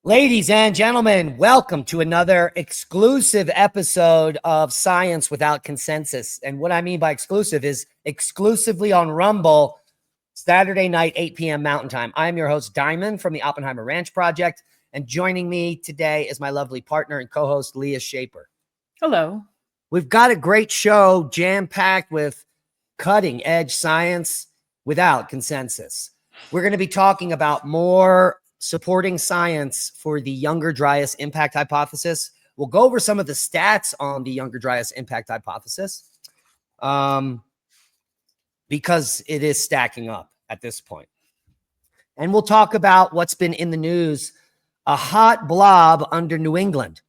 Ladies and gentlemen, welcome to another exclusive episode of Science Without Consensus. And what I mean by exclusive is exclusively on Rumble, Saturday night, 8 p.m. Mountain Time. I'm your host, Diamond, from the Oppenheimer Ranch Project. And joining me today is my lovely partner and co-host, Leah Shaper. Hello. We've got a great show jam-packed with cutting-edge science without consensus. We're going to be talking about more supporting science for the Younger Dryas impact hypothesis. We'll go over some of the stats on the Younger Dryas impact hypothesis because it is stacking up at this point. And we'll talk about what's been in the news, a hot blob under New England.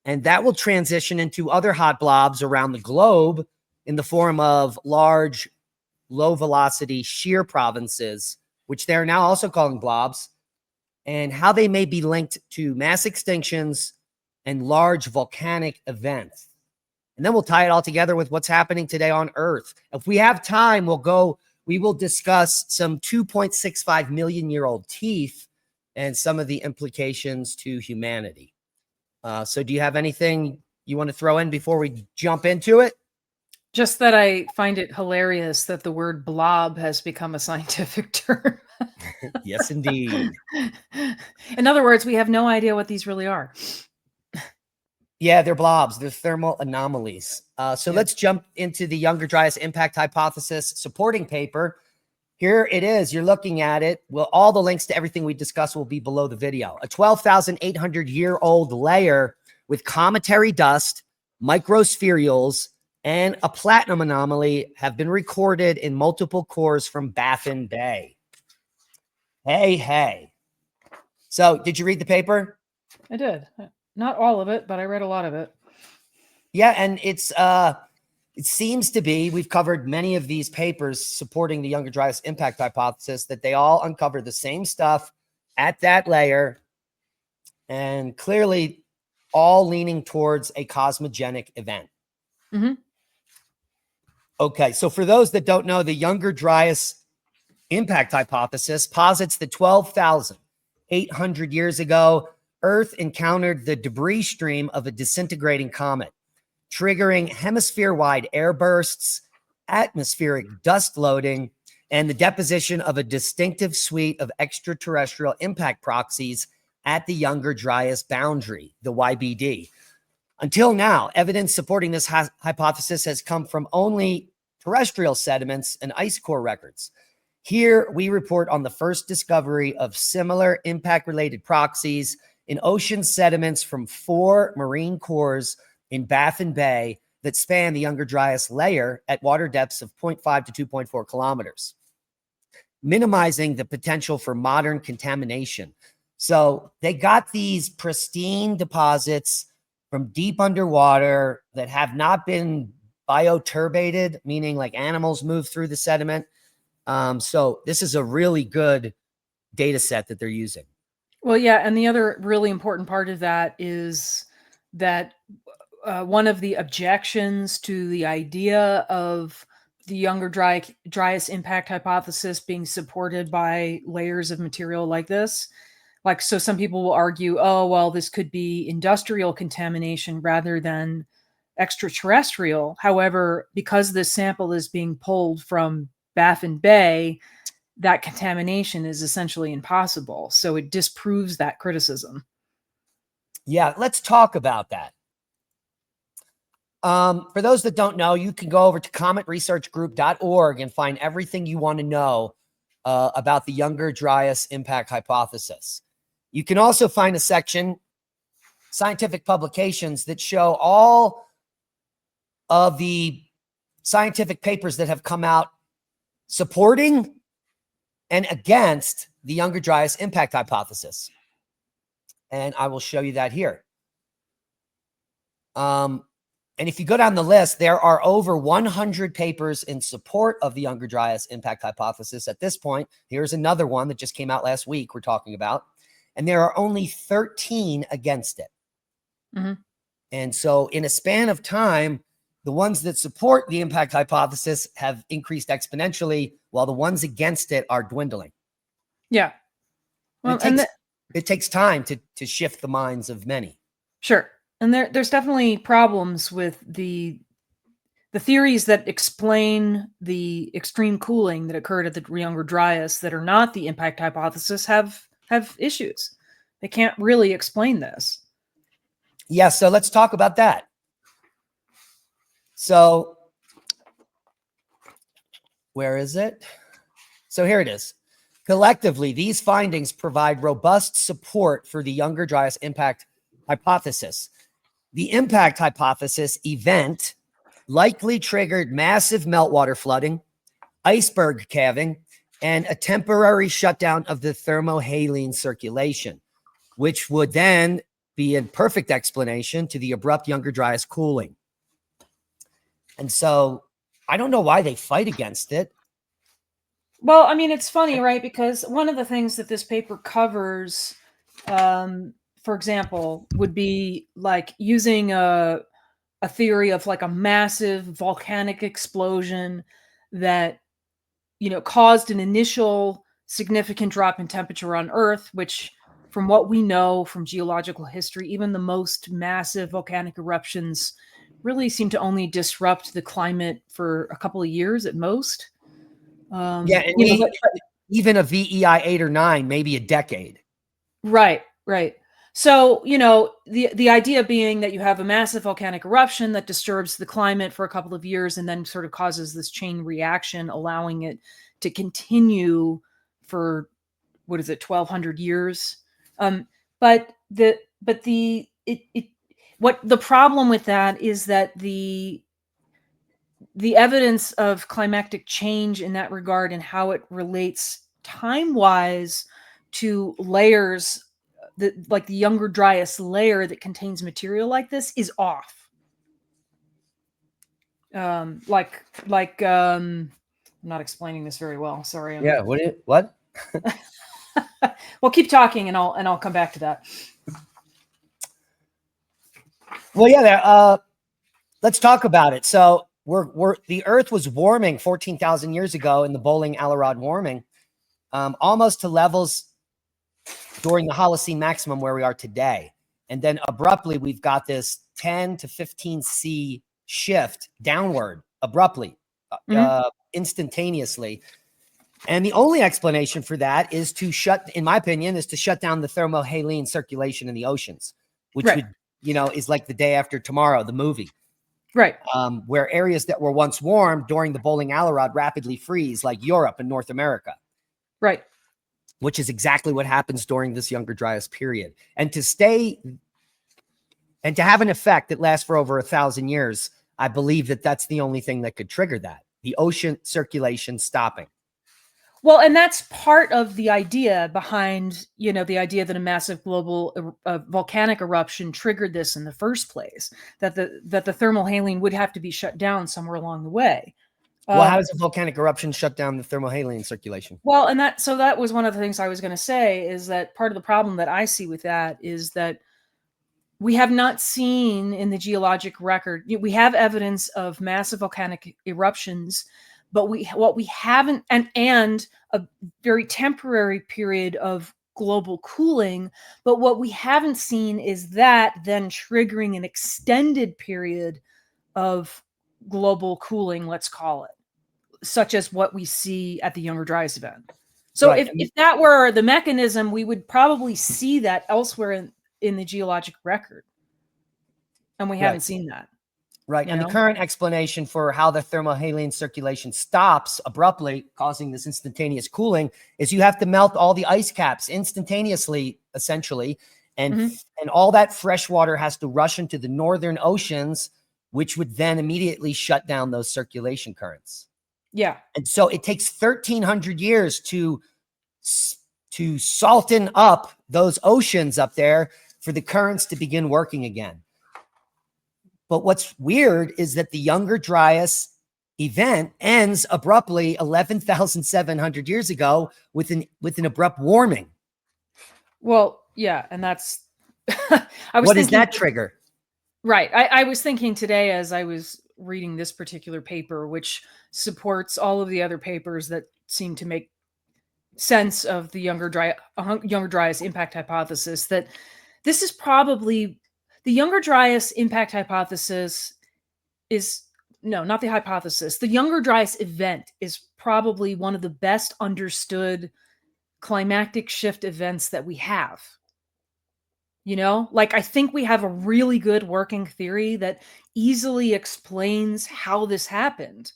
And that will transition into other hot blobs around the globe in the form of large, low-velocity shear provinces, which they're now also calling blobs, and how they may be linked to mass extinctions and large volcanic events. And then we'll tie it all together with what's happening today on Earth. If we have time, we will discuss some 2.65 million year old teeth and some of the implications to humanity. So do you have anything you want to throw in before we jump into it? Just that I find it hilarious that the word blob has become a scientific term. Yes, indeed. In other words, we have no idea what these really are. Yeah, they're blobs. They're thermal anomalies. Let's jump into the Younger Dryas impact hypothesis supporting paper. Here it is. You're looking at it. Well, all the links to everything we discussed will be below the video. A 12,800-year-old layer with cometary dust, microspherules, and a platinum anomaly have been recorded in multiple cores from Baffin Bay. Hey. So did you read the paper? I did. Not all of it, but I read a lot of it. Yeah, and it seems to be, we've covered many of these papers supporting the Younger Dryas impact hypothesis, that they all uncover the same stuff at that layer, and clearly all leaning towards a cosmogenic event. Mm-hmm. Okay, so for those that don't know, the Younger Dryas impact hypothesis posits that 12,800 years ago, Earth encountered the debris stream of a disintegrating comet, triggering hemisphere-wide air bursts, atmospheric dust loading, and the deposition of a distinctive suite of extraterrestrial impact proxies at the Younger Dryas boundary, the YBD. Until now, evidence supporting this hypothesis has come from only terrestrial sediments and ice core records. Here, we report on the first discovery of similar impact-related proxies in ocean sediments from 4 marine cores in Baffin Bay that span the Younger Dryas layer at water depths of 0.5 to 2.4 kilometers, minimizing the potential for modern contamination. So they got these pristine deposits from deep underwater that have not been bioturbated, meaning like animals move through the sediment. So this is a really good data set that they're using. Well, yeah, and the other really important part of that is that one of the objections to the idea of the Younger Dryas impact hypothesis being supported by layers of material like this, so some people will argue, oh, well, this could be industrial contamination rather than extraterrestrial. However, because this sample is being pulled from Baffin Bay, that contamination is essentially impossible. So it disproves that criticism. Yeah, let's talk about that. For those that don't know, you can go over to cometresearchgroup.org and find everything you want to know about the Younger Dryas impact hypothesis. You can also find a section, scientific publications, that show all of the scientific papers that have come out supporting and against the Younger Dryas impact hypothesis. And I will show you that here. And if you go down the list, there are over 100 papers in support of the Younger Dryas impact hypothesis at this point. Here's another one that just came out last week we're talking about. And there are only 13 against it. Mm-hmm. And so in a span of time, the ones that support the impact hypothesis have increased exponentially, while the ones against it are dwindling. Yeah. Well, it takes time to shift the minds of many. Sure. And there's definitely problems with the theories that explain the extreme cooling that occurred at the Younger Dryas that are not the impact hypothesis have issues. They can't really explain this. Yeah, so let's talk about that. So where is it? So here it is. Collectively, these findings provide robust support for the Younger Dryas impact hypothesis. The impact hypothesis event likely triggered massive meltwater flooding, iceberg calving, and a temporary shutdown of the thermohaline circulation, which would then be a perfect explanation to the abrupt Younger Dryas cooling. And so I don't know why they fight against it. Well, I mean, it's funny, right? Because one of the things that this paper covers, for example, would be like using a theory of like a massive volcanic explosion that, caused an initial significant drop in temperature on Earth, which from what we know from geological history, even the most massive volcanic eruptions really seem to only disrupt the climate for a couple of years at most. Yeah, and even a VEI 8 or 9, maybe a decade. Right. So, the idea being that you have a massive volcanic eruption that disturbs the climate for a couple of years and then sort of causes this chain reaction, allowing it to continue for, 1,200 years. But the problem with that is that the evidence of climactic change in that regard and how it relates time-wise to layers like the Younger Dryas layer that contains material like this is off. I'm not explaining this very well. Sorry. Yeah. What? Well, keep talking and I'll come back to that. Well, yeah. Let's talk about it. So the Earth was warming 14,000 years ago in the Bowling-Allerod warming, almost to levels during the Holocene maximum where we are today. And then abruptly, we've got this 10 to 15 C shift downward abruptly, instantaneously. And the only explanation for that is in my opinion, is to shut down the thermohaline circulation in the oceans, which would, is like The Day After Tomorrow, the movie. Right. Where areas that were once warm during the Bowling-Allerod rapidly freeze, like Europe and North America. Right. Which is exactly what happens during this Younger Dryas period. And to have an effect that lasts for over 1,000 years, I believe that that's the only thing that could trigger that. The ocean circulation stopping. Well, and that's part of the idea behind, the idea that a massive global volcanic eruption triggered this in the first place, that the thermohaline would have to be shut down somewhere along the way. Well, how does a volcanic eruption shut down the thermohaline circulation? Well, and that was one of the things I was going to say, is that part of the problem that I see with that is that we have not seen in the geologic record, we have evidence of massive volcanic eruptions, but what we haven't, and a very temporary period of global cooling, but what we haven't seen is that then triggering an extended period of global cooling, let's call it, such as what we see at the Younger Dryas event. So right. if that were the mechanism, we would probably see that elsewhere in the geologic record. And we haven't seen that. Right. And the current explanation for how the thermohaline circulation stops abruptly, causing this instantaneous cooling, is you have to melt all the ice caps instantaneously, essentially. And all that fresh water has to rush into the northern oceans, which would then immediately shut down those circulation currents. Yeah. And so it takes 1,300 years to salten up those oceans up there for the currents to begin working again. But what's weird is that the Younger Dryas event ends abruptly 11,700 years ago with an abrupt warming. Well, yeah, and that's what does that trigger? Right. I was thinking today as I was reading this particular paper, which supports all of the other papers that seem to make sense of the younger Dryas impact hypothesis, that this is probably the younger Dryas impact hypothesis is no, not the hypothesis. The younger Dryas event is probably one of the best understood climactic shift events that we have. Like I think we have a really good working theory that easily explains how this happened,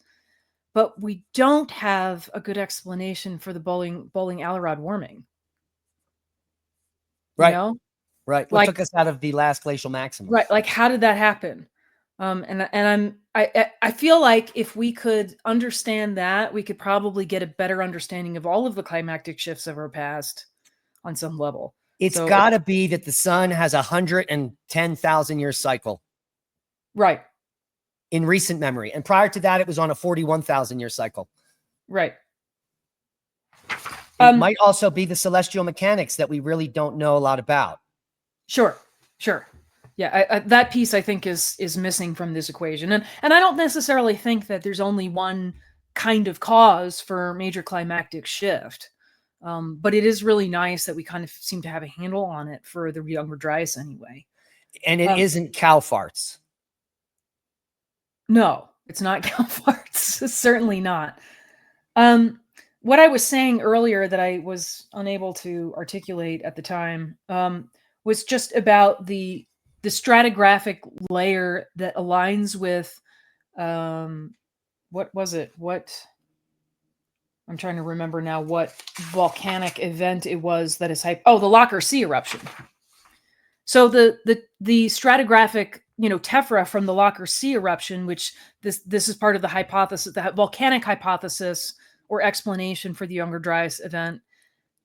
but we don't have a good explanation for the bowling Allerod warming. Right. Right. What Like, took us out of the last glacial maximum? right. Like, how did that happen? I feel like if we could understand that, we could probably get a better understanding of all of the climactic shifts of our past on some level. It's got to be that the sun has 110,000 year cycle. Right. In recent memory. And prior to that, it was on a 41,000 year cycle. Right. It might also be the celestial mechanics that we really don't know a lot about. Sure. Yeah, that piece I think is missing from this equation. And I don't necessarily think that there's only one kind of cause for major climactic shift. But it is really nice that we kind of seem to have a handle on it for the younger Dryas anyway. And it isn't cow farts. No, it's not cow farts. It's certainly not. What I was saying earlier that I was unable to articulate at the time was just about the stratigraphic layer that aligns with what was it? I'm trying to remember now what volcanic event it was that is the Lockyer Sea eruption. So the stratigraphic, tephra from the Lockyer Sea eruption, which this is part of the hypothesis, the volcanic hypothesis or explanation for the younger Dryas event,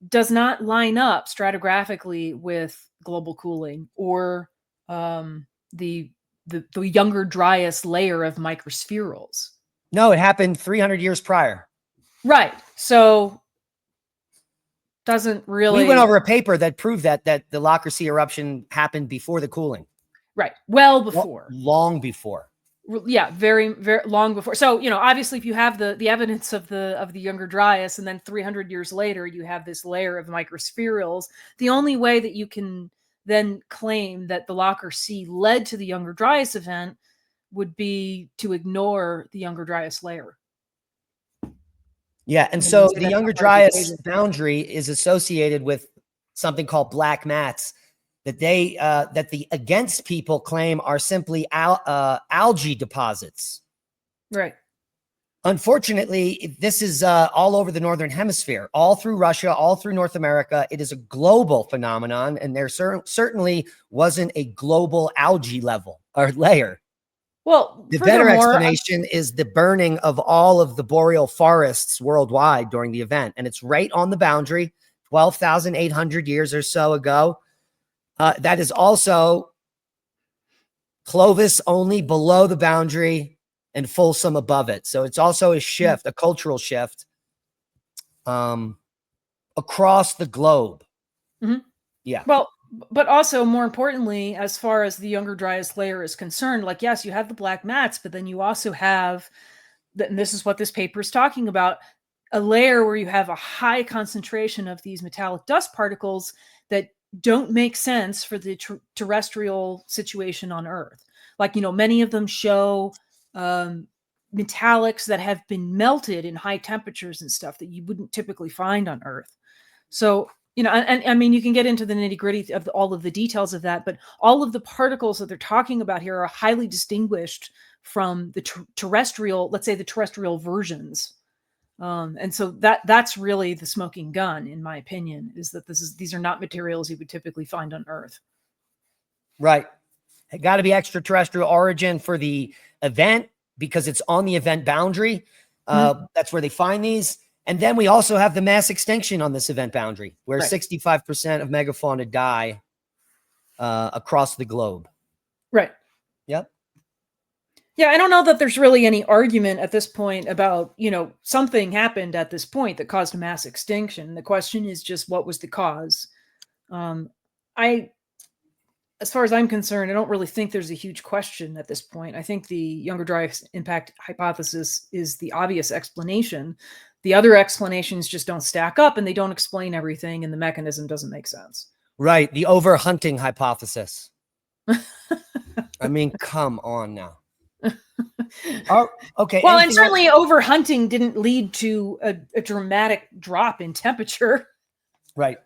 does not line up stratigraphically with global cooling or the younger Dryas layer of microspherules. No, it happened 300 years prior. Right. So doesn't really. We went over a paper that proved that the Lockyer Sea eruption happened before the cooling. Right. Well before. Long before. Yeah, very, very long before. So, obviously if you have the evidence of the younger Dryas and then 300 years later you have this layer of microspherules, the only way that you can then claim that the Lockyer Sea led to the younger Dryas event would be to ignore the younger Dryas layer. Yeah, and so the younger Dryas boundary is associated with something called black mats that that the against people claim are simply algae deposits. Right. Unfortunately, this is all over the Northern Hemisphere, all through Russia, all through North America. It is a global phenomenon, and there certainly wasn't a global algae level or layer. Well, the better explanation is the burning of all of the boreal forests worldwide during the event. And it's right on the boundary, 12,800 years or so ago. That is also Clovis only below the boundary and Folsom above it. So it's also a shift, a cultural shift across the globe. Mm-hmm. Yeah. Well, but also more importantly, as far as the younger Dryas layer is concerned, like, yes, you have the black mats, but then you also have, and this is what this paper is talking about, a layer where you have a high concentration of these metallic dust particles that don't make sense for the terrestrial situation on Earth. Like, many of them show metallics that have been melted in high temperatures and stuff that you wouldn't typically find on Earth. So, and I mean, you can get into the nitty gritty of all of the details of that, but all of the particles that they're talking about here are highly distinguished from the terrestrial, let's say the terrestrial versions. And so that's really the smoking gun, in my opinion, is that these are not materials you would typically find on Earth. Right. It got to be extraterrestrial origin for the event because it's on the event boundary. That's where they find these. And then we also have the mass extinction on this event boundary, where 65% of megafauna die across the globe. Right. Yep. Yeah, I don't know that there's really any argument at this point about, something happened at this point that caused a mass extinction. The question is just what was the cause? As far as I'm concerned, I don't really think there's a huge question at this point. I think the younger Dryas impact hypothesis is the obvious explanation. The other explanations just don't stack up, and they don't explain everything, and the mechanism doesn't make sense. Right. The overhunting hypothesis. I mean, come on now. Oh, okay. Well, and anything else? certainly overhunting didn't lead to a dramatic drop in temperature, Right.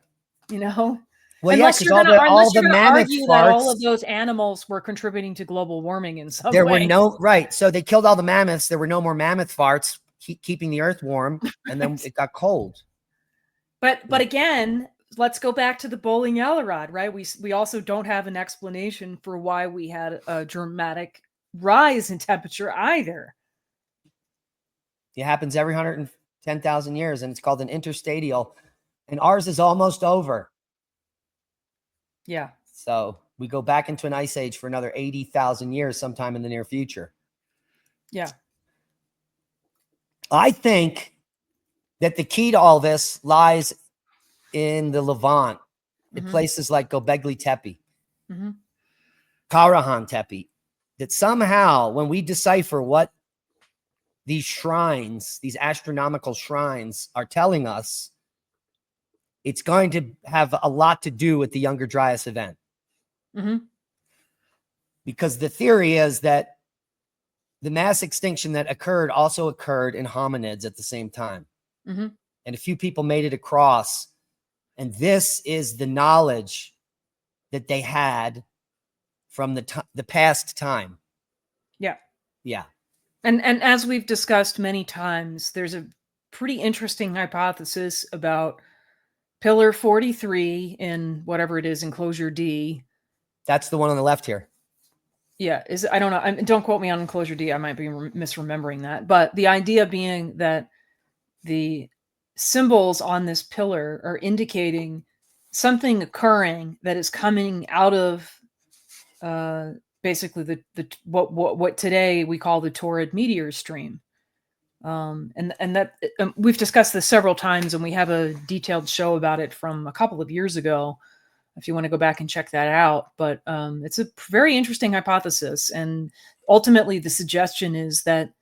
you know? Well, Unless yeah, you're because going all the to mammoth argue that all of farts, those animals were contributing to global warming in some there were way. no, right. So they killed all the mammoths. There were no more mammoth farts, keeping the earth warm. And then it got cold. But again, let's go back to the bowling alley rod, right? We also don't have an explanation for why we had a dramatic rise in temperature either. It happens every 110,000 years, and it's called an interstadial. And ours is almost over. Yeah. So we go back into an ice age for another 80,000 years sometime in the near future. Yeah. I think that the key to all this lies in the Levant, in places like Göbekli Tepe, Karahan Tepe, that somehow when we decipher what these shrines, these astronomical shrines are telling us, it's going to have a lot to do with the Younger Dryas event. Because the theory is that the mass extinction that occurred also occurred in hominids at the same time. And a few people made it across. And this is the knowledge that they had from the past time. Yeah. Yeah. And as we've discussed many times, there's a pretty interesting hypothesis about Pillar 43 in whatever it is, Enclosure D. That's the one on the left here. Yeah, I don't know. Don't quote me on Enclosure D. I might be misremembering that. But the idea being that the symbols on this pillar are indicating something occurring that is coming out of basically what today we call the Taurid meteor stream. And that we've discussed this several times, and we have a detailed show about it from a couple of years ago, if you want to go back and check that out. But it's a very interesting hypothesis. And ultimately the suggestion is that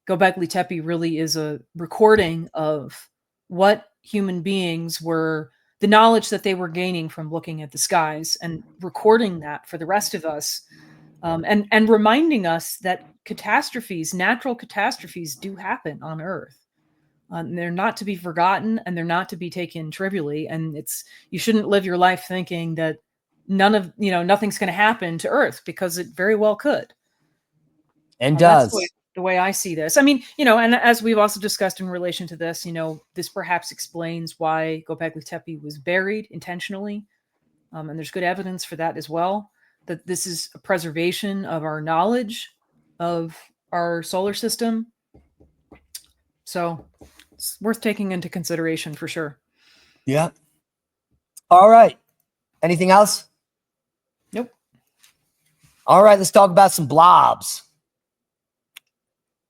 Göbekli Tepe really is a recording of what human beings were, the knowledge that they were gaining from looking at the skies, and recording that for the rest of us. And reminding us that natural catastrophes do happen on Earth. They're not to be forgotten, and they're not to be taken trivially. And you shouldn't live your life thinking that nothing's going to happen to Earth, because it very well could. And does. That's the way I see this. I mean, and as we've also discussed in relation to this, this perhaps explains why Göbekli Tepe was buried intentionally. And there's good evidence for that as well, that this is a preservation of our knowledge of our solar system. So it's worth taking into consideration for sure. Yeah. All right. Anything else? Nope. All right. Let's talk about some blobs.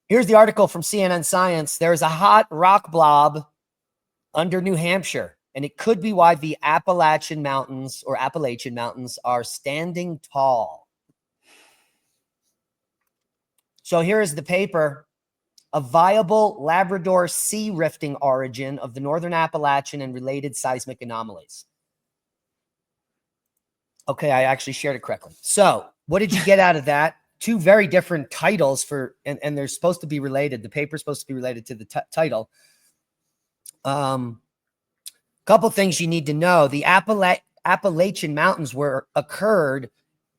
Here's the article from CNN Science. There's a hot rock blob under New Hampshire, and it could be why the Appalachian Mountains are standing tall. So here is the paper: a viable Labrador sea rifting origin of the Northern Appalachian and related seismic anomalies. Okay, I actually shared it correctly. So what did you get out of that? Two very different titles and they're supposed to be related. The paper's supposed to be related to the title. Couple things you need to know. The Appalachian Mountains occurred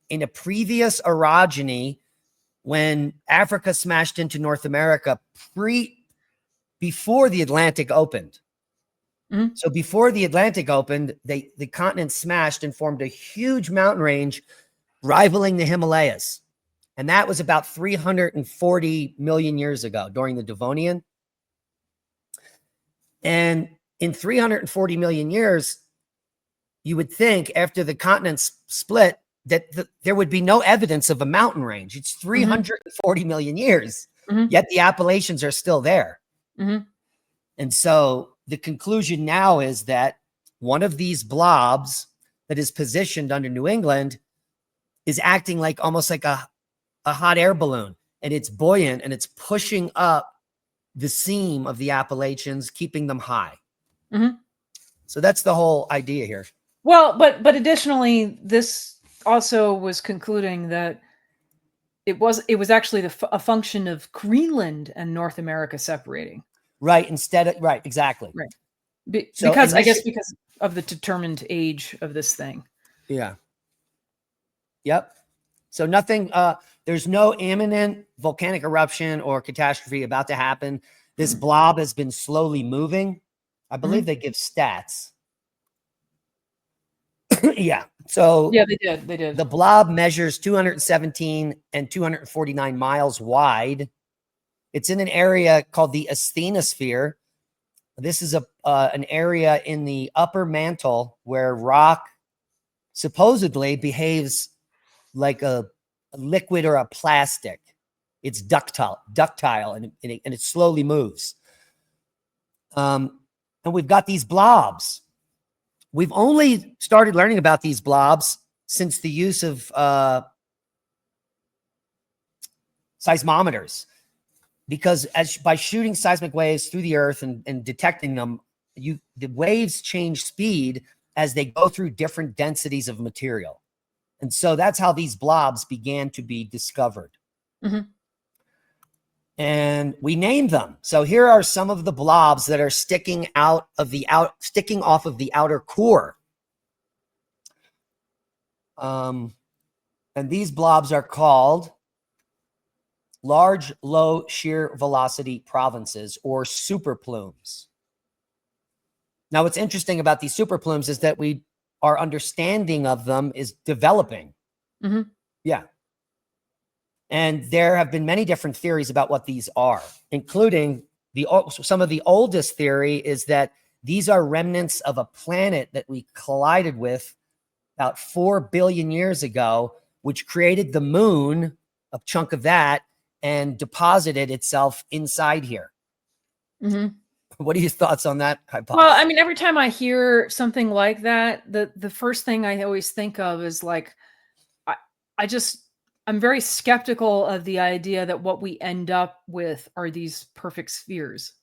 in a previous orogeny when Africa smashed into North America before the Atlantic opened. So before the Atlantic opened, the continent smashed and formed a huge mountain range rivaling the Himalayas. And that was about 340 million years ago during the Devonian. And in 340 million years, you would think after the continents split that there would be no evidence of a mountain range. It's 340 million years, yet the Appalachians are still there. And so the conclusion now is that one of these blobs that is positioned under New England is acting almost like a hot air balloon, and it's buoyant and it's pushing up the seam of the Appalachians, keeping them high. Mhm. So that's the whole idea here. Well, but additionally, this also was concluding that it was actually a function of Greenland and North America separating. Right. Instead of, right. Exactly. Right. So Because I guess initially, because of the determined age of this thing. yeah. Yep. So nothing, there's no imminent volcanic eruption or catastrophe about to happen. This blob has been slowly moving. I believe they give stats. Yeah. So Yeah, they did. They did. the blob measures 217 and 249 miles wide. It's in an area called the asthenosphere. This is an area in the upper mantle where rock supposedly behaves like a liquid or a plastic. It's ductile, and it slowly moves. And we've got these blobs. We've only started learning about these blobs since the use of seismometers, because by shooting seismic waves through the earth and detecting them, the waves change speed as they go through different densities of material. And so that's how these blobs began to be discovered. Mhm. And we named them. So here are some of the blobs that are sticking off of the outer core. And these blobs are called large, low shear velocity provinces, or superplumes. Now, what's interesting about these superplumes is that our understanding of them is developing. Mhm. Yeah. And there have been many different theories about what these are, including some of the oldest theory is that these are remnants of a planet that we collided with about 4 billion years ago, which created the moon, a chunk of that, and deposited itself inside here. Mhm. What are your thoughts on that hypothesis? Well, I mean, every time I hear something like that, the first thing I always think of is like, I, I just, I'm very skeptical of the idea that what we end up with are these perfect spheres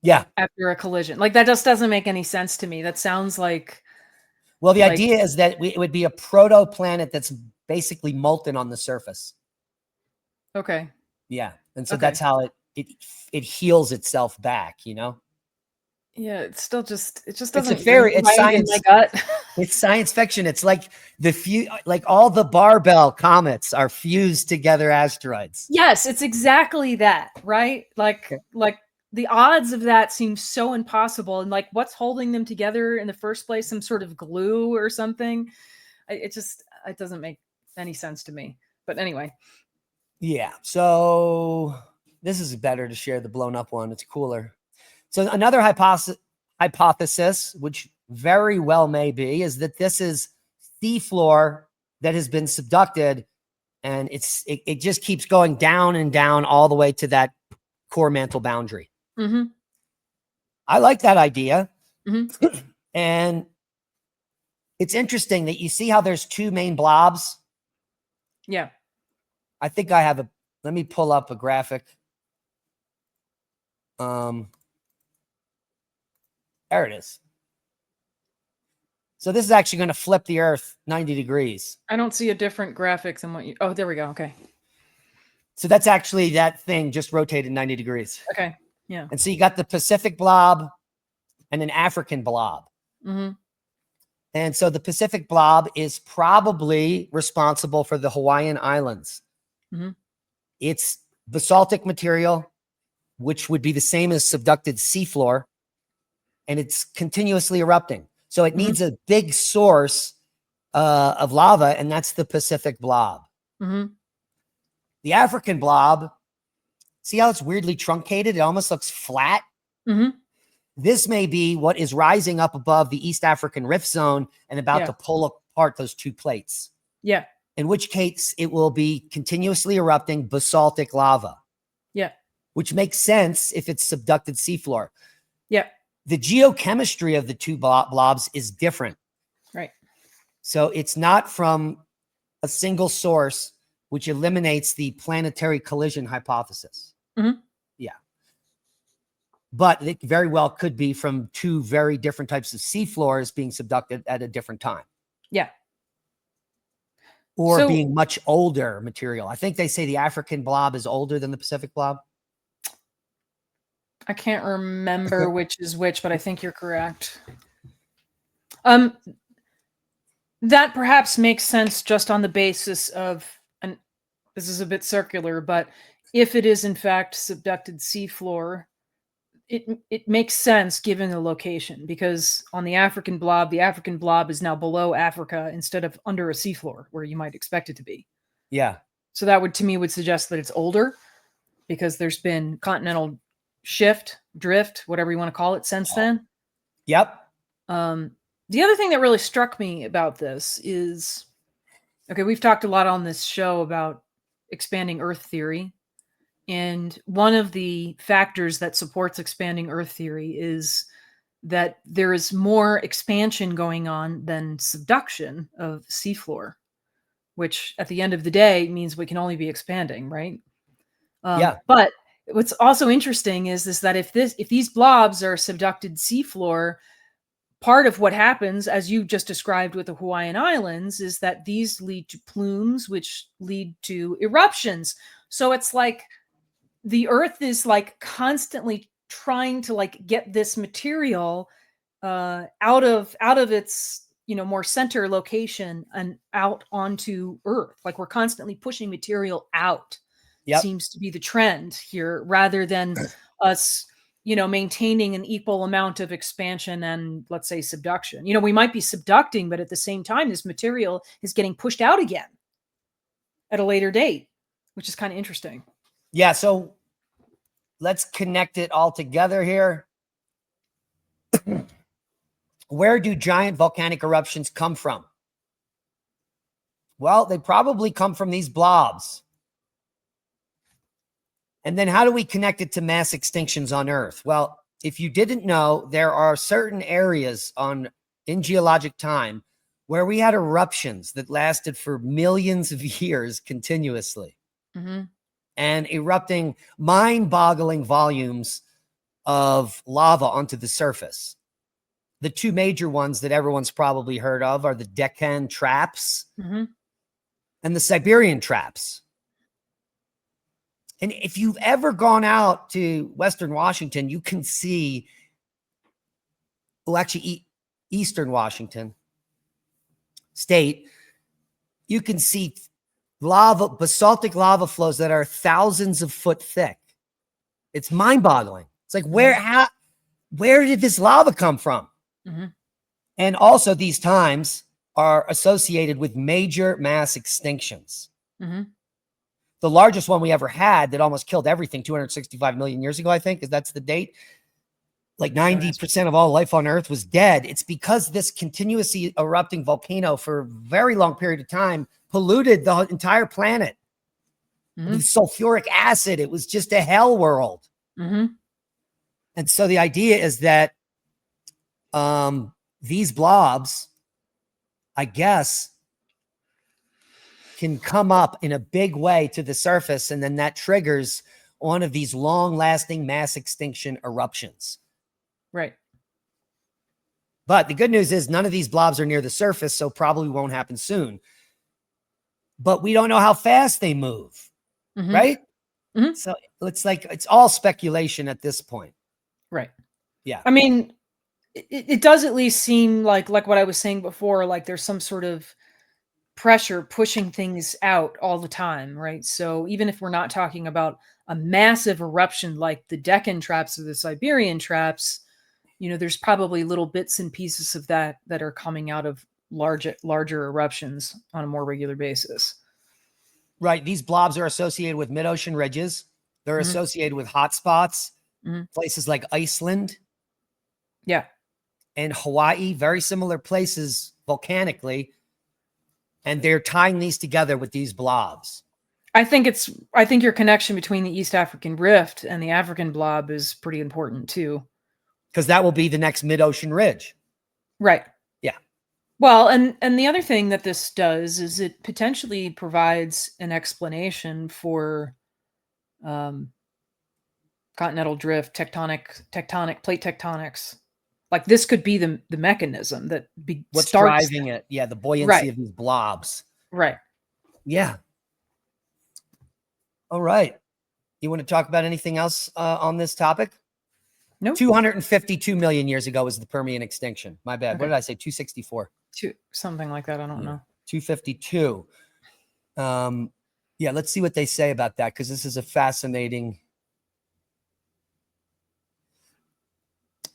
Yeah. after a collision. Like that just doesn't make any sense to me. That sounds like, Well, the idea is that it would be a proto-planet that's basically molten on the surface. okay. Yeah. And so Okay. that's how it heals itself back, you know? Yeah, it just It's doesn't it's right in my science. gut. It's science fiction. It's like like all the Barbell comets are fused together asteroids. Yes, it's exactly that, right? Like the odds of that seem so impossible, and like what's holding them together in the first place? Some sort of glue or something? It doesn't make any sense to me. But anyway, Yeah. So this is better to share the blown up one. It's cooler. So another hypothesis, which very well may be, is that this is seafloor that has been subducted, and it just keeps going down and down all the way to that core mantle boundary. mm-hmm, I like that idea. mm-hmm. And it's interesting that you see how there's two main blobs. Yeah, I think I have let me pull up a graphic. There it is. So this is actually going to flip the Earth 90 degrees. I don't see a different graphic than what you. Oh, there we go. Okay, So that's actually that thing just rotated 90 degrees. okay, yeah. And so you got the Pacific blob and an African blob. Mm-hmm. And so the Pacific blob is probably responsible for the Hawaiian Islands. Mm-hmm. It's basaltic material, which would be the same as subducted seafloor, and it's continuously erupting. So it needs a big source of lava, and that's the Pacific blob. Mm-hmm. The African blob, see how it's weirdly truncated? It almost looks flat. Mm-hmm. This may be what is rising up above the East African Rift Zone and about to pull apart those two plates. Yeah. In which case, it will be continuously erupting basaltic lava. Yeah. Which makes sense if it's subducted seafloor. Yeah. The geochemistry of the two blobs is different. Right. So it's not from a single source, which eliminates the planetary collision hypothesis. Mm-hmm. but it very well could be from two very different types of seafloors being subducted at a different time. Yeah. Or So being much older material. I think they say the African blob is older than the Pacific blob. I can't remember which is which, but I think you're correct. That perhaps makes sense just on the basis of, and this is a bit circular, but if it is in fact subducted seafloor, it makes sense given the location, because on the African blob is now below Africa instead of under a seafloor where you might expect it to be. Yeah. So that would, to me, would suggest that it's older because there's been continental shift, drift, whatever you want to call it, since then. Yep. The other thing that really struck me about this is, okay, we've talked a lot on this show about expanding Earth theory. And one of the factors that supports expanding Earth theory is that there is more expansion going on than subduction of seafloor, which at the end of the day means we can only be expanding, right? Yeah. But what's also interesting is that if these blobs are subducted seafloor, part of what happens, as you just described with the Hawaiian Islands, is that these lead to plumes, which lead to eruptions. So it's like the Earth is like constantly trying to like get this material out of its more center location and out onto Earth. Like we're constantly pushing material out. Yep. Seems to be the trend here, rather than us maintaining an equal amount of expansion and, let's say, subduction. We might be subducting, but at the same time, this material is getting pushed out again at a later date, which is kind of interesting. Yeah. So let's connect it all together here. Where do giant volcanic eruptions come from? Well, they probably come from these blobs. And then how do we connect it to mass extinctions on Earth? Well, if you didn't know, there are certain areas in geologic time where we had eruptions that lasted for millions of years continuously. Mm-hmm. And erupting mind-boggling volumes of lava onto the surface. The two major ones that everyone's probably heard of are the Deccan traps and the Siberian traps. And if you've ever gone out to Western Washington, you can see, well, actually Eastern Washington state, you can see basaltic lava flows that are thousands of foot thick. It's mind-boggling. It's like, where did this lava come from? Mm-hmm. And also these times are associated with major mass extinctions. Mm-hmm. The largest one we ever had that almost killed everything 265 million years ago, I think, is that's the date. Like 90% of all life on Earth was dead. It's because this continuously erupting volcano for a very long period of time polluted the entire planet with sulfuric acid. It was just a hell world. Mm-hmm. And so the idea is that these blobs, I guess, can come up in a big way to the surface, and then that triggers one of these long-lasting mass extinction eruptions. Right. But the good news is none of these blobs are near the surface, so probably won't happen soon. But we don't know how fast they move, right? Mm-hmm. So it's like it's all speculation at this point. Right. Yeah. I mean, it does at least seem like what I was saying before, like there's some sort of pressure pushing things out all the time, right? So even if we're not talking about a massive eruption like the Deccan traps or the Siberian traps, there's probably little bits and pieces of that are coming out of larger eruptions on a more regular basis. Right. These blobs are associated with mid-ocean ridges. They're associated with hot spots, places like Iceland. Yeah. And Hawaii, very similar places volcanically. And they're tying these together with these blobs. I think your connection between the East African Rift and the African blob is pretty important too. Because that will be the next mid-ocean ridge. Right. Yeah. Well, and the other thing that this does is it potentially provides an explanation for continental drift, plate tectonics. Like this could be the mechanism that What's starts driving it? Yeah, the buoyancy right, of these blobs. right. Yeah. All right. You want to talk about anything else on this topic? No, 252 million years ago was the Permian extinction. My bad. What okay. did I say? 264. Something like that. I don't know. 252. Yeah, let's see what they say about that, because this is a fascinating.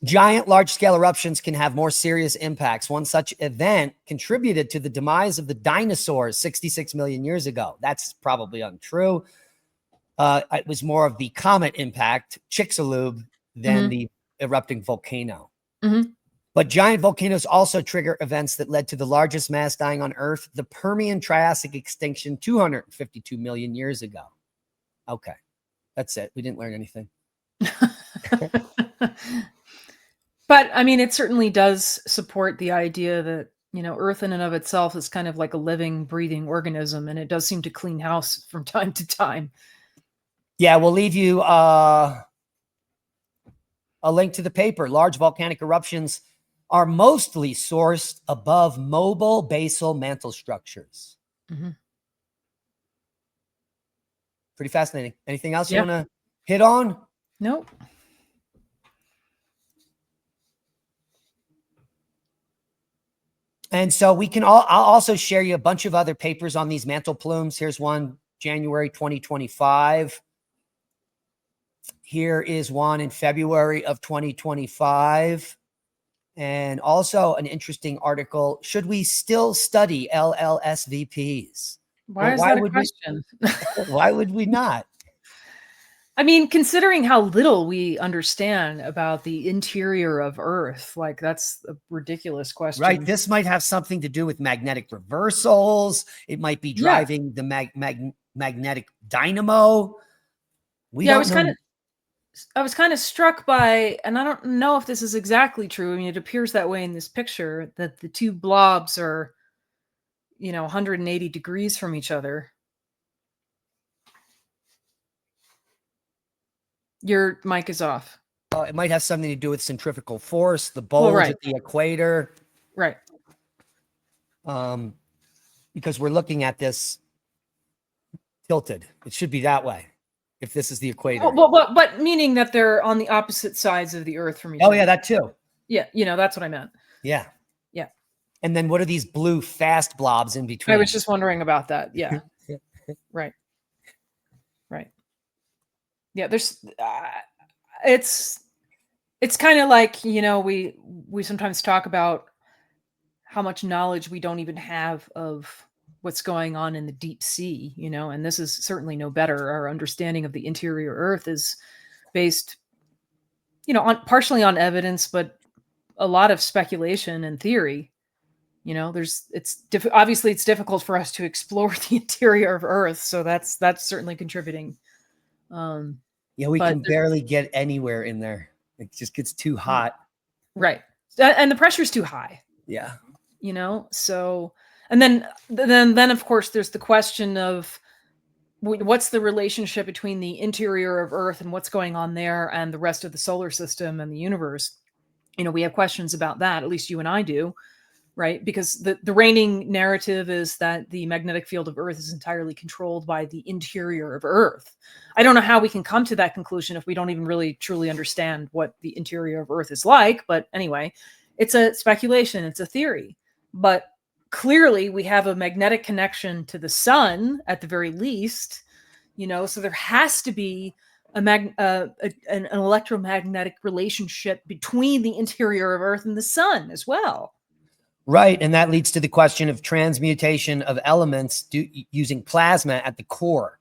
Giant large-scale eruptions can have more serious impacts. One such event contributed to the demise of the dinosaurs 66 million years ago. That's probably untrue. It was more of the comet impact, Chicxulub, than the erupting volcano. But giant volcanoes also trigger events that led to the largest mass dying on Earth, the Permian Triassic extinction 252 million years ago. Okay, that's it. We didn't learn anything. But I mean, it certainly does support the idea that, Earth in and of itself is kind of like a living, breathing organism, and it does seem to clean house from time to time. Yeah, we'll leave you a link to the paper. Large volcanic eruptions are mostly sourced above mobile basal mantle structures. Pretty fascinating. Anything else you want to hit on? Nope. And so I'll also share you a bunch of other papers on these mantle plumes. Here's one, January 2025. Here is one in February of 2025. And also an interesting article. Should we still study LLSVPs? Why is that a question? Why would we not? I mean, considering how little we understand about the interior of Earth, like that's a ridiculous question. Right. This might have something to do with magnetic reversals. It might be driving the magnetic dynamo. I was kind of struck by, and I don't know if this is exactly true. I mean, it appears that way in this picture, that the two blobs are, 180 degrees from each other. Your mic is off. It might have something to do with centrifugal force, the bulge at the equator. Right. Because we're looking at this tilted. It should be that way if this is the equator. But meaning that they're on the opposite sides of the Earth from each other. Oh, yeah, that too. Yeah, that's what I meant. Yeah. Yeah. And then what are these blue fast blobs in between? I was just wondering about that. Yeah. Right. Yeah, there's it's kind of like, we sometimes talk about how much knowledge we don't even have of what's going on in the deep sea, and this is certainly no better. Our understanding of the interior Earth is based, partially on evidence, but a lot of speculation and theory. Obviously it's difficult for us to explore the interior of Earth, so that's certainly contributing. Yeah, we can barely get anywhere in there. It just gets too hot. Right. And the pressure is too high. Yeah. So, and then of course there's the question of what's the relationship between the interior of Earth and what's going on there and the rest of the solar system and the universe. We have questions about that, at least you and I do. Right? Because the reigning narrative is that the magnetic field of Earth is entirely controlled by the interior of Earth. I don't know how we can come to that conclusion if we don't even really truly understand what the interior of Earth is like. But anyway, it's a speculation. It's a theory. But clearly we have a magnetic connection to the sun at the very least, so there has to be an electromagnetic relationship between the interior of Earth and the sun as well. Right. And that leads to the question of transmutation of elements using plasma at the core.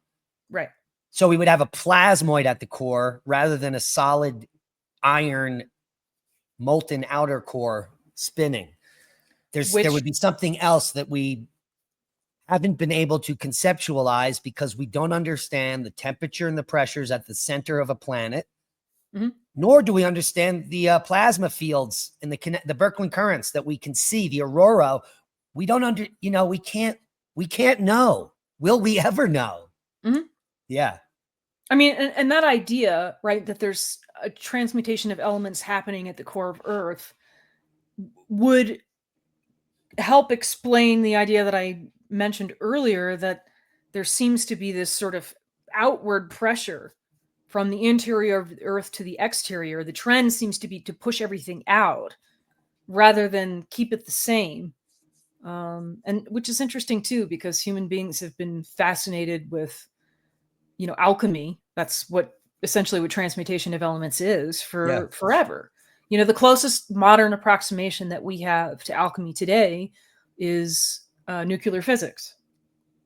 Right. So we would have a plasmoid at the core rather than a solid iron molten outer core spinning. There would be something else that we haven't been able to conceptualize because we don't understand the temperature and the pressures at the center of a planet. Nor do we understand the plasma fields and the Birkeland currents that we can see, the aurora. We don't we can't know. Will we ever know? Yeah. I mean, and that idea, right, that there's a transmutation of elements happening at the core of Earth would help explain the idea that I mentioned earlier, that there seems to be this sort of outward pressure from the interior of the Earth to the exterior. The trend seems to be to push everything out rather than keep it the same. And which is interesting too, because human beings have been fascinated with, alchemy. That's essentially what transmutation of elements is Yeah. for forever. The closest modern approximation that we have to alchemy today is nuclear physics,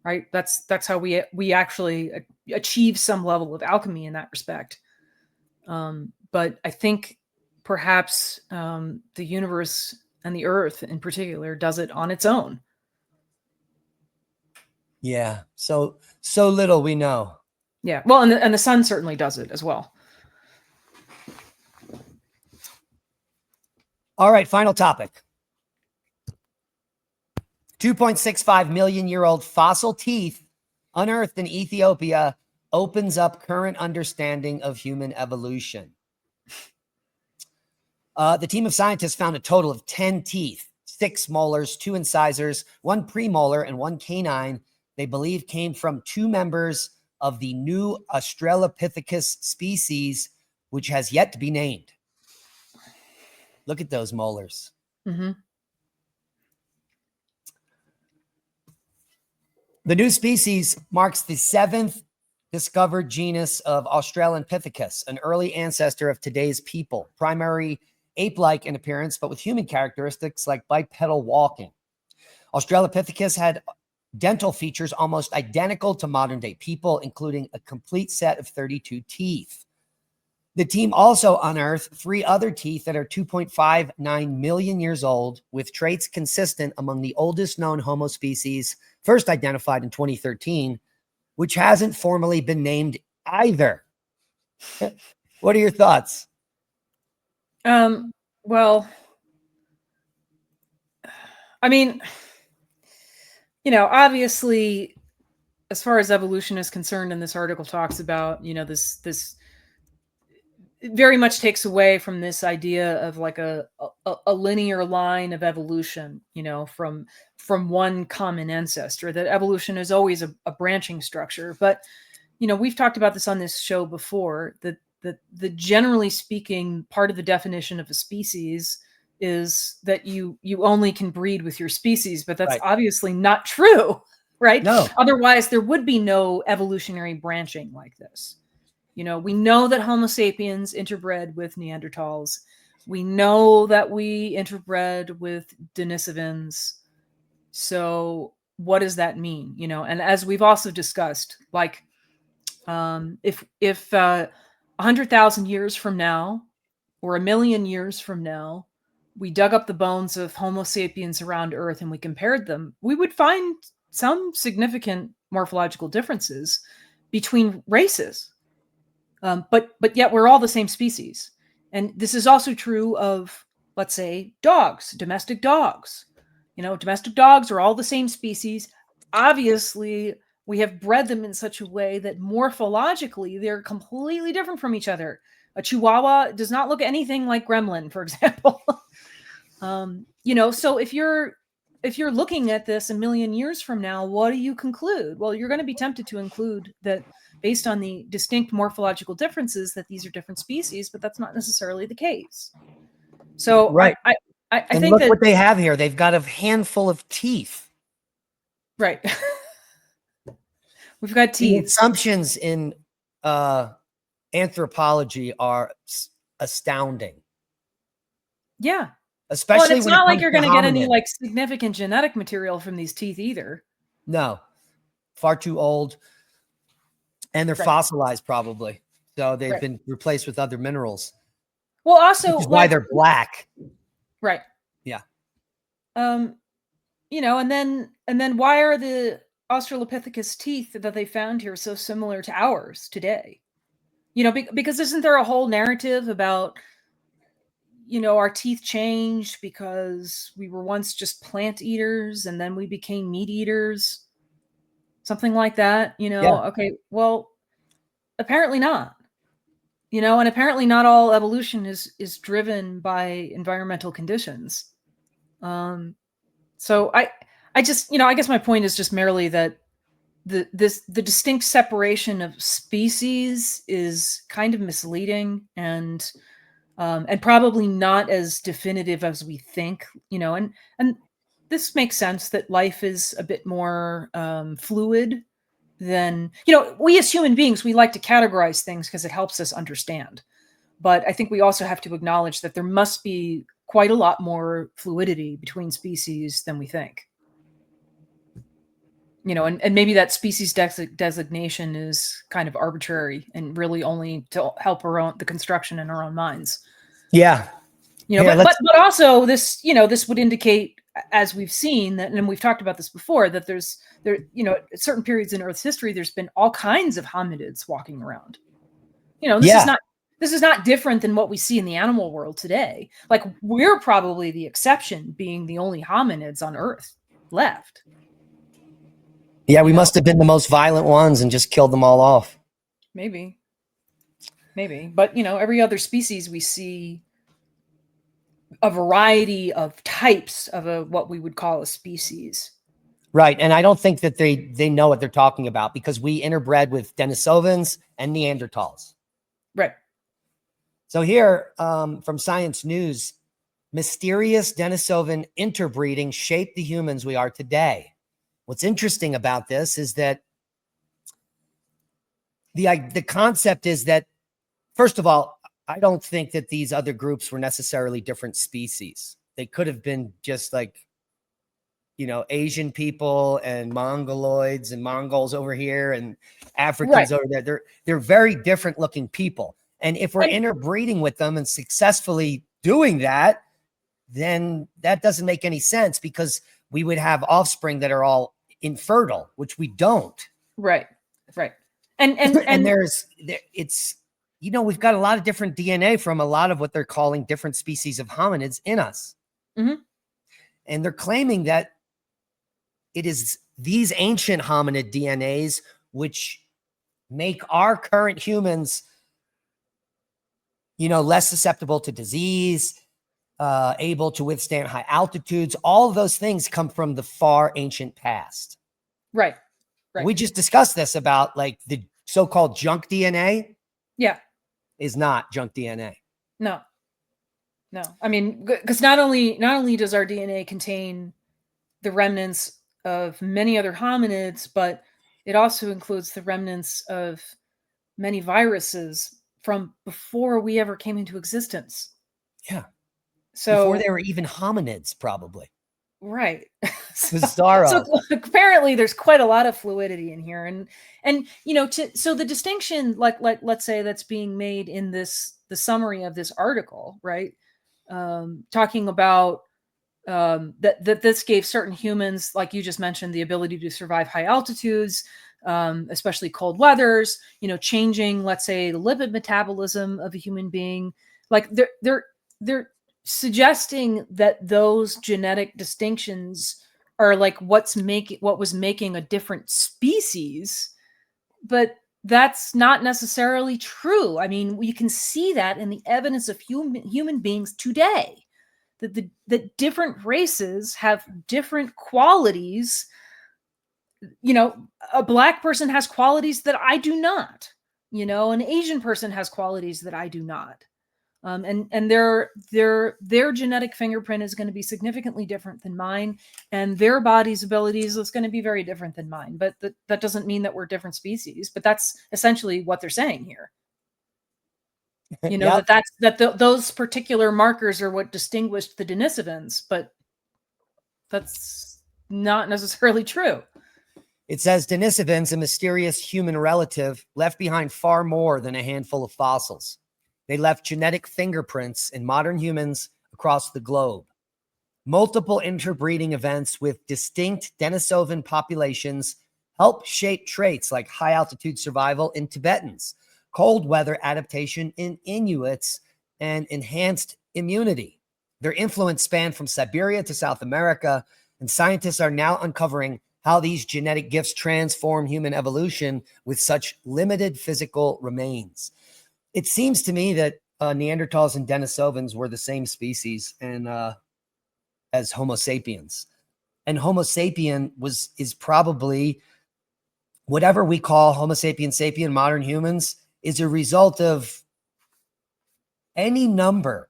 right? That's how we actually achieve some level of alchemy in that respect. But I think perhaps the universe and the Earth in particular does it on its own. Yeah. So little we know. Yeah. Well, and the sun certainly does it as well. All right, final topic. 2.65 million year old fossil teeth unearthed in Ethiopia opens up current understanding of human evolution. The team of scientists found a total of 10 teeth, 6 molars, 2 incisors, 1 premolar, and 1 canine. They believe came from 2 members of the new Australopithecus species, which has yet to be named. Look at those molars. Mm-hmm. The new species marks the 7th discovered genus of Australopithecus, an early ancestor of today's people, primary ape-like in appearance, but with human characteristics like bipedal walking. Australopithecus had dental features almost identical to modern-day people, including a complete set of 32 teeth. The team also unearthed 3 other teeth that are 2.59 million years old, with traits consistent among the oldest known Homo species, first identified in 2013, which hasn't formally been named either. What are your thoughts? Well, I mean, obviously, as far as evolution is concerned, and this article talks about, this very much takes away from this idea of like a linear line of evolution, from one common ancestor, that evolution is always a branching structure. But, we've talked about this on this show before, that the generally speaking, part of the definition of a species is that you only can breed with your species, but that's Right. obviously not true, right? No. Otherwise, there would be no evolutionary branching like this. We know that Homo sapiens interbred with Neanderthals. We know that we interbred with Denisovans. So what does that mean? And as we've also discussed, like, if 100,000 years from now or 1,000,000 years from now, we dug up the bones of Homo sapiens around Earth and we compared them, we would find some significant morphological differences between races. But yet we're all the same species. And this is also true of, let's say, dogs, domestic dogs. Domestic dogs are all the same species. Obviously, we have bred them in such a way that morphologically they're completely different from each other. A Chihuahua does not look anything like Gremlin, for example. So if you're looking at this 1,000,000 years from now, what do you conclude? Well, you're going to be tempted to include that, based on the distinct morphological differences, that these are different species, but that's not necessarily the case. So Right. I And think look that, what they have here. They've got a handful of teeth. right. We've got The teeth. assumptions in anthropology are astounding. Yeah. Especially Well, it's when it not like comes you're to going to get any hominin. like significant genetic material from these teeth either. No, far too old. And they're Right. fossilized probably. So they've Right. been replaced with other minerals. Well, also, Which is why like, they're black. right. Yeah. And then why are the Australopithecus teeth that they found here so similar to ours today? Because isn't there a whole narrative about, our teeth changed because we were once just plant eaters and then we became meat eaters? Something like that, Yeah. Okay, well, apparently not. And apparently not all evolution is driven by environmental conditions. So I just, I guess my point is just merely that the distinct separation of species is kind of misleading and probably not as definitive as we think, and this makes sense that life is a bit more fluid than, we as human beings, we like to categorize things because it helps us understand. But I think we also have to acknowledge that there must be quite a lot more fluidity between species than we think. And maybe that species designation is kind of arbitrary and really only to help the construction in our own minds. Yeah. But also this, this would indicate, as we've seen that, and we've talked about this before, that there, at certain periods in Earth's history, there's been all kinds of hominids walking around. This is not different than what we see in the animal world today. Like, we're probably the exception, being the only hominids on Earth left. Yeah, we must have been the most violent ones and just killed them all off. Maybe. But, every other species we see a variety of types of what we would call a species. Right. And I don't think that they know what they're talking about, because we interbred with Denisovans and Neanderthals. Right. So here, from Science News, mysterious Denisovan interbreeding shaped the humans we are today. What's interesting about this is that the concept is that, first of all, I don't think that these other groups were necessarily different species. They could have been just like, Asian people and Mongoloids and Mongols over here and Africans over there. They're very different looking people. And if we're interbreeding with them and successfully doing that, then that doesn't make any sense, because we would have offspring that are all infertile, which we don't. Right. And it's, we've got a lot of different DNA from a lot of what they're calling different species of hominids in us. Mm-hmm. And they're claiming that it is these ancient hominid DNAs which make our current humans, less susceptible to disease, able to withstand high altitudes. All of those things come from the far ancient past. Right. We just discussed this about like the so-called junk DNA. Yeah. Is not junk DNA. No. I mean, because not only does our DNA contain the remnants of many other hominids, but it also includes the remnants of many viruses from before we ever came into existence. Yeah. So before they were even hominids, probably. Right. Bizarro. So apparently there's quite a lot of fluidity in here. And so the distinction, like let's say, that's being made in the summary of this article, right? Talking about that this gave certain humans, like you just mentioned, the ability to survive high altitudes, especially cold weathers, changing, let's say, the lipid metabolism of a human being. Like they're suggesting that those genetic distinctions are like what was making a different species, but that's not necessarily true. I mean, we can see that in the evidence of human beings today, that different races have different qualities. A Black person has qualities that I do not. An Asian person has qualities that I do not. And their genetic fingerprint is going to be significantly different than mine, and their body's abilities is going to be very different than mine. But that doesn't mean that we're different species. But that's essentially what they're saying here. Yep. Those particular markers are what distinguished the Denisovans, but that's not necessarily true. It says Denisovans, a mysterious human relative, left behind far more than a handful of fossils. They left genetic fingerprints in modern humans across the globe. Multiple interbreeding events with distinct Denisovan populations help shape traits like high altitude survival in Tibetans, cold weather adaptation in Inuits, and enhanced immunity. Their influence spanned from Siberia to South America, and scientists are now uncovering how these genetic gifts transform human evolution with such limited physical remains. It seems to me that Neanderthals and Denisovans were the same species and as Homo sapiens. And Homo sapien is probably whatever we call Homo sapien sapien, modern humans, is a result of any number.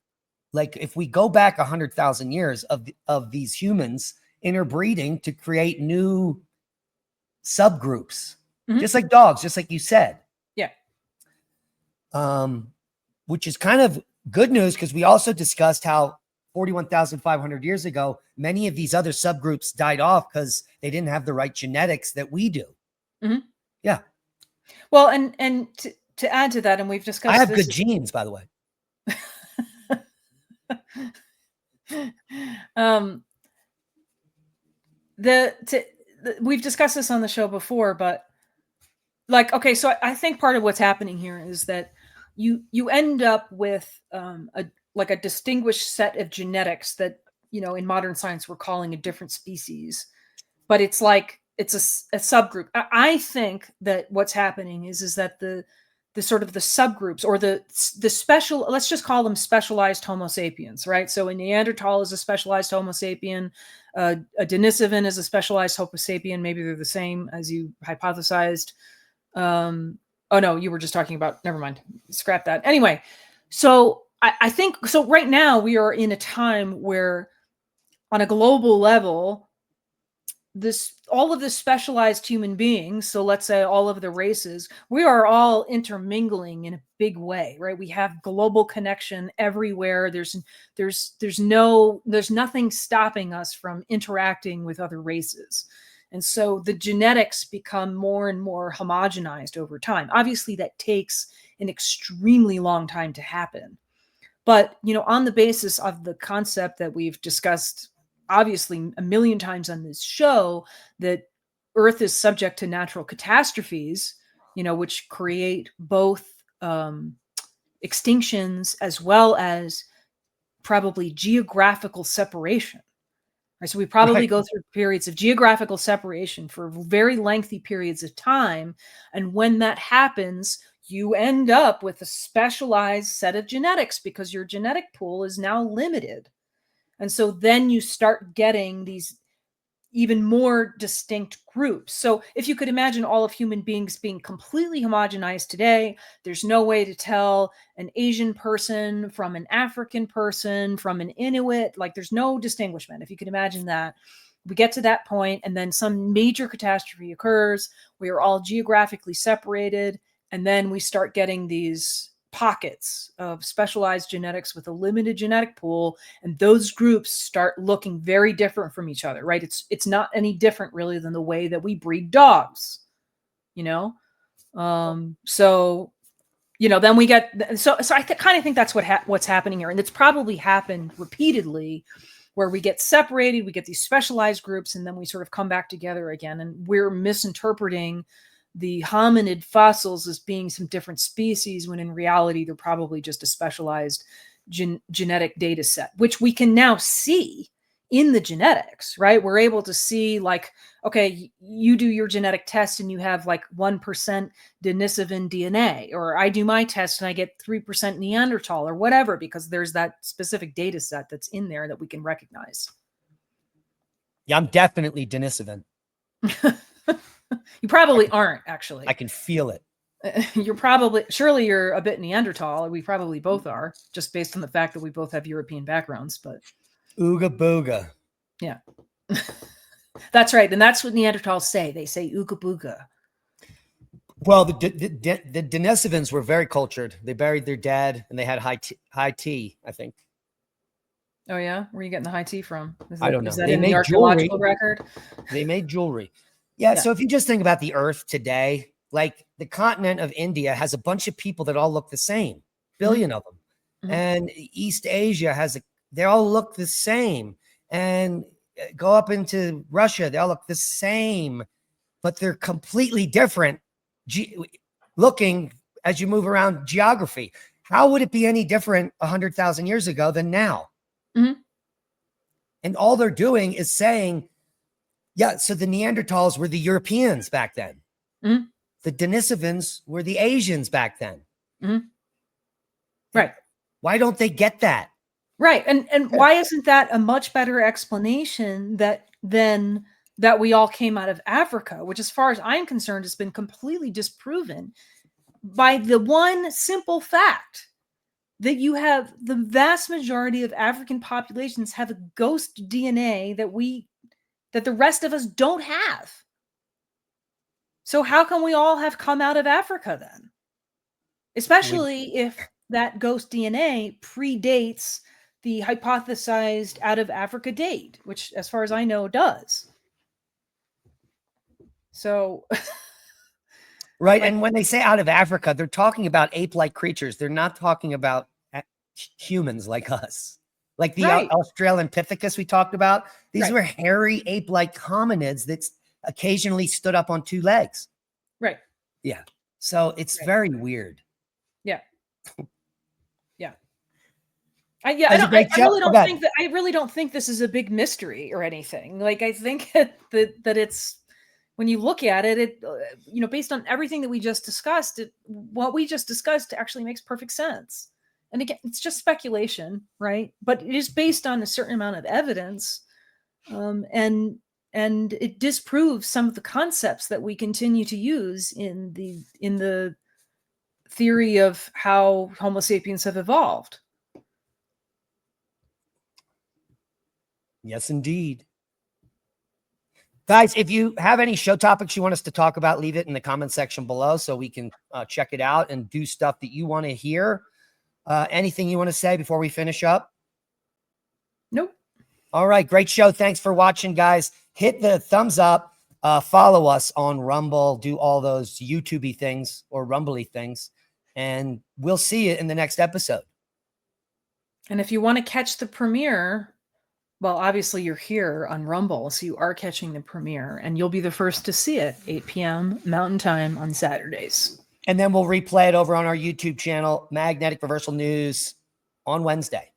Like if we go back 100,000 years of these humans interbreeding to create new subgroups, just like dogs, just like you said. Yeah. Which is kind of good news because we also discussed how 41,500 years ago, many of these other subgroups died off because they didn't have the right genetics that we do. Yeah. Well, and to add to that, and we've discussed I have this, good genes, by the way. We've discussed this on the show before, but like, okay, so I think part of what's happening here is that you end up with a distinguished set of genetics that, you know, in modern science we're calling a different species, but it's like it's a subgroup. I think that what's happening is that the sort of the subgroups or the special, let's just call them specialized Homo sapiens, right? So a Neanderthal is a specialized Homo sapien, a Denisovan is a specialized Homo sapien. Maybe they're the same as you hypothesized. Oh no, you were just talking about, never mind, scrap that. Anyway, so I think, so right now we are in a time where on a global level, all of the specialized human beings, so let's say all of the races, we are all intermingling in a big way, right? We have global connection everywhere. There's nothing stopping us from interacting with other races. And so the genetics become more and more homogenized over time. Obviously, that takes an extremely long time to happen. But, you know, on the basis of the concept that we've discussed, obviously, a million times on this show, that Earth is subject to natural catastrophes, you know, which create both extinctions as well as probably geographical separation. Right, so we probably go through periods of geographical separation for very lengthy periods of time. And when that happens, you end up with a specialized set of genetics because your genetic pool is now limited. And so then you start getting these even more distinct groups. So if you could imagine all of human beings being completely homogenized today, there's no way to tell an Asian person from an African person, from an Inuit, like there's no distinguishment. If you could imagine that, we get to that point and then some major catastrophe occurs. We are all geographically separated. And then we start getting these pockets of specialized genetics with a limited genetic pool, and those groups start looking very different from each other, right? It's not any different really than the way that we breed dogs, you know. So you know, then we get so I kind of think that's what's happening here, and it's probably happened repeatedly, where we get separated, we get these specialized groups, and then we sort of come back together again, and we're misinterpreting the hominid fossils as being some different species, when in reality they're probably just a specialized genetic data set, which we can now see in the genetics, right? We're able to see, like, okay, you do your genetic test and you have like 1% Denisovan DNA, or I do my test and I get 3% Neanderthal or whatever, because there's that specific data set that's in there that we can recognize. Yeah, I'm definitely Denisovan. You probably aren't, actually. I can feel it. Surely you're a bit Neanderthal. We probably both are, just based on the fact that we both have European backgrounds, but. Ooga booga. Yeah. That's right. And that's what Neanderthals say. They say ooga booga. Well, the Denisovans were very cultured. They buried their dad and they had high tea, I think. Oh, yeah? Where are you getting the high tea from? I don't know. Is that in the archaeological record? They made jewelry. Yeah. So if you just think about the Earth today, like the continent of India has a bunch of people that all look the same, billion of them. Mm-hmm. And East Asia they all look the same. And go up into Russia, they all look the same, but they're completely different looking as you move around geography. How would it be any different 100,000 years ago than now? Mm-hmm. And all they're doing is saying, Yeah. So the Neanderthals were the Europeans back then. Mhm. The Denisovans were the Asians back then. Mhm. Right. Why don't they get that? Right. And why isn't that a much better explanation than that we all came out of Africa, which as far as I'm concerned has been completely disproven by the one simple fact that you have the vast majority of African populations have a ghost DNA that the rest of us don't have. So how can we all have come out of Africa then? Especially if that ghost DNA predates the hypothesized out of Africa date, which as far as I know does. So Right. like, And when they say out of Africa, they're talking about ape-like creatures. They're not talking about humans like us. Like the right, Australopithecus we talked about. These right, were hairy ape-like hominids that occasionally stood up on two legs. right, Yeah. So it's right. very weird. Yeah. Yeah. That was a great show. I really don't think this is a big mystery or anything. Like I think that it's when you look at it, based on everything that we just discussed, what we just discussed actually makes perfect sense. And again, it's just speculation, right? But it is based on a certain amount of evidence, and it disproves some of the concepts that we continue to use in the theory of how Homo sapiens have evolved. Yes, indeed. Guys, if you have any show topics you want us to talk about, leave it in the comment section below so we can check it out and do stuff that you want to hear. Anything you want to say before we finish up? Nope. All right. Great show. Thanks for watching, guys. Hit the thumbs up. Follow us on Rumble. Do all those YouTube-y things or Rumble-y things. And we'll see you in the next episode. And if you want to catch the premiere, well, obviously you're here on Rumble, so you are catching the premiere, and you'll be the first to see it, 8 p.m. Mountain Time on Saturdays. And then we'll replay it over on our YouTube channel, Magnetic Reversal News, on Wednesday.